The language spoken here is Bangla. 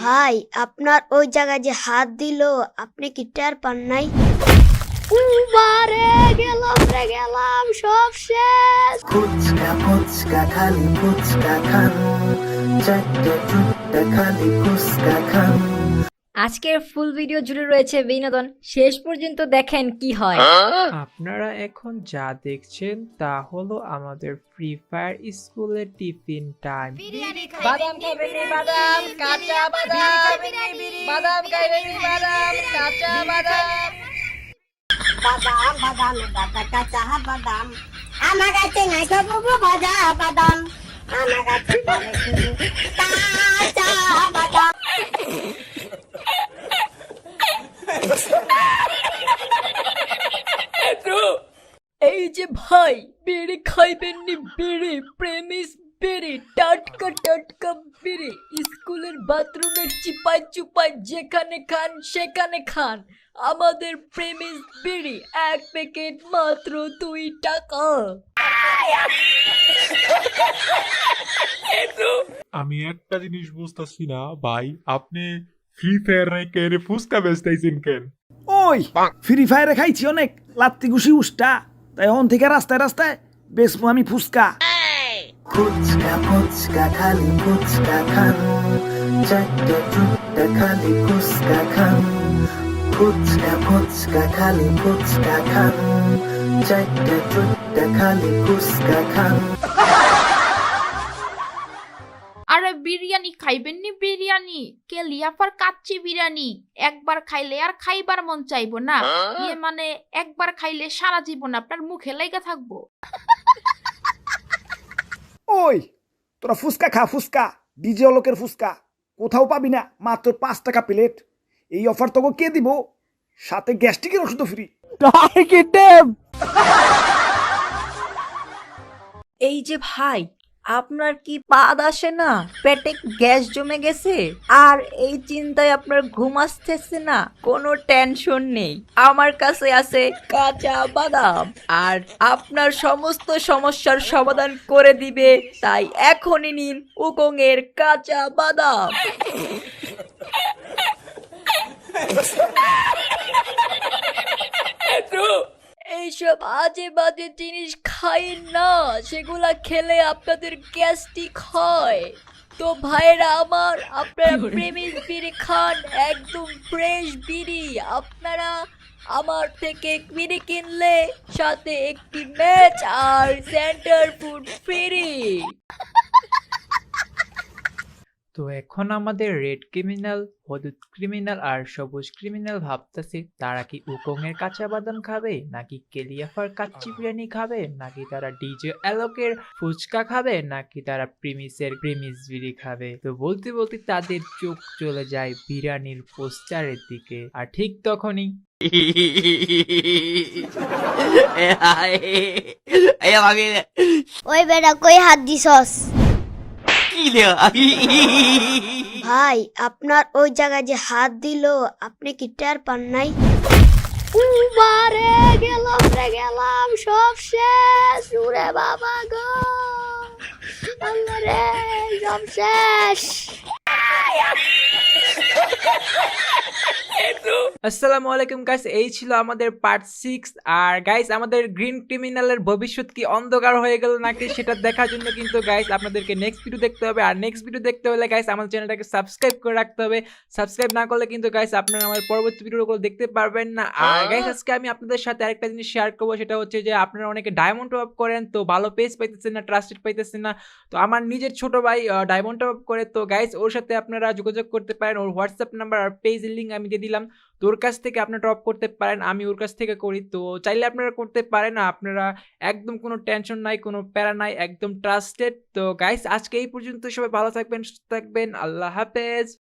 ভাই আপনার ওই জায়গায় যে হাত দিল আপনি কি টের পান নাই? গেলাম সব শেষ। ফুচকা ফুচকা খালি ফুচকা খান, চারটে চুট্টা খালি ফুচকা খান। আজকের ফুল ভিডিও জুড়ে রয়েছে বিনোদন, শেষ পর্যন্ত দেখেন কি হয়। আপনারা এখন যা দেখছেন তা হলো আমাদের ফ্রি ফায়ার স্কুলের টিফিন টাইম। বাদাম খাবেন নি বাদাম, কাঁচা বাদাম, বাদাম খাবেন নি বাদাম, কাঁচা বাদাম। বাদাম বাদাম দাদা কাঁচা বাদাম আমার কাছে নাই তো বুবু ভাজা বাদাম আমার কাছে কাঁচা বাদাম। এই যে ভাই বেড়ে খাইবেন নি, বেড়ে প্রেমিস বেড়ে, টাটকা টাটকা বেড়ে স্কুলের বাথরুমের চিপায় চুপায় যেখানে খান সেখানে খান। আমাদের প্রেমিস বেড়ে এক প্যাকেট মাত্র 2 টাকা। আমি একটা জিনিস বুঝতেছি না ভাই, আপনি ফ্রি ফায়ার নাই কেন ফুচকা বেচতেছেন কেন? ওই ফ্রি ফায়ারে খাইছি অনেক লাত্তি ঘুষি উষ্টা, তাই এখন থেকে রাস্তায় রাস্তায় বেচবো আমি ফুচকা। ফুচকা ফুচকা খালি ফুচকা খান, চারটে চুট্টা খালি ফুচকা খান। ফুচকা ফুচকা খালি ফুচকা খান, চারটে চুট্টা খালি ফুচকা খান। আরে বিরিয়ানি খাইবেন নি? বিরিয়ানি কেলিয়াফার কাচ্চি বিরিয়ানি একবার খাইলে আর খাইবার মন চাইবো না। মানে একবার খাইলে সারা জীবন আপনার মুখে লেগে থাকবো। ওই তোরা ফুচকা খা, ফুচকা ডিজে অলোকের ফুচকা কোথাও পাবি না, মাত্র 5 টাকা প্লেট। এই অফার তোকে কে দিব? সাথে গ্যাস্ট্রিকের ওষুধ ফ্রি। এই যে ভাই আপনার কি পাদ আসে না, পেটে গ্যাস জমে গেছে আর এই চিন্তায় আপনার ঘুম আসতেছে না? কোনো টেনশন নেই, আমার কাছে আছে কাঁচা বাদাম আর আপনার সমস্ত সমস্যার সমাধান করে দিবে। তাই এখনই নিন উকং এর কাঁচা বাদাম। এইসব আজে বাজে জিনিস খাই না, সেগুলা খেলে আপনাদের গ্যাস্ট্রিক হয়। তো ভাইরা আমার, আপনারা প্রেমিস বিড়ি খান, একদম ফ্রেশ বিড়ি। আপনারা আমার থেকে বিড়ি কিনলে সাথে একটি ম্যাচ আর সেন্টার ফুড ফ্রি। তো এখন আমাদের রেড ক্রিমিনাল, হলুদ ক্রিমিনাল আর সবুজ ক্রিমিনাল ভাবতেছে তারা কি উকং এর কাঁচা বাদাম খাবে, নাকি কেলিয়াফার কাচ্চি বিরিয়ানি খাবে, নাকি তারা ডিজে অ্যালোকের ফুচকা খাবে, নাকি তারা প্রিমিসের প্রিমিস বিড়ি খাবে। তো বলতে বলতে তাদের চোখ চলে যায় বিরিয়ানির পোস্টারের দিকে, আর ঠিক তখনই ওই বেটা কই হাত দিছস? ভাই আপনার ওই জায়গায় যে হাত দিল আপনি কি টের পান নাই? গেলাম সব শেষ। ওরে বাবা গো, আল্লাহ রে, সব শেষ। আসসালামু আলাইকুম গাইস, এই ছিল আমাদের পার্ট 6। আর গাইস আমাদের গ্রিন ক্রিমিনালের ভবিষ্যৎ কি অন্ধকার হয়ে গেল নাকি সেটা দেখার জন্য কিন্তু গাইস আপনাদেরকে নেক্সট ভিডিও দেখতে হবে। আর নেক্সট ভিডিও দেখতে হলে গাইস আমাদের চ্যানেলটাকে সাবস্ক্রাইব করে রাখতে হবে। সাবস্ক্রাইব না করলে কিন্তু গাইস আপনারা আমার পরবর্তী ভিডিওগুলো দেখতে পারবেন না। আর গাইস আজকে আমি আপনাদের সাথে আরেকটা জিনিস শেয়ার করবো, সেটা হচ্ছে যে আপনারা অনেকে ডায়মন্ড টপ আপ করেন, তো ভালো পেজ পাইতেছেন না, ট্রাস্টেড পাইতেছেন না। তো আমার নিজের ছোট ভাই ডায়মন্ড টপ আপ করে, তো গাইস ওর সাথে আপনারা যোগাযোগ করতে পারেন। ওর হোয়াটসঅ্যাপ নাম্বার আর পেজের লিঙ্ক আমি দিয়ে দিলাম, তো ওর কাছ থেকে আপনারা ড্রপ করতে পারেন, আমি ওর কাছ থেকে করি। তো চাইলে আপনারা করতে পারেন, আপনারা একদম কোনো টেনশন নাই, কোনো প্যারা নাই, একদম ট্রাস্টেড। তো গাইস আজকে এই পর্যন্ত, সবাই ভালো থাকবেন, সুস্থ থাকবেন, আল্লাহ হাফেজ।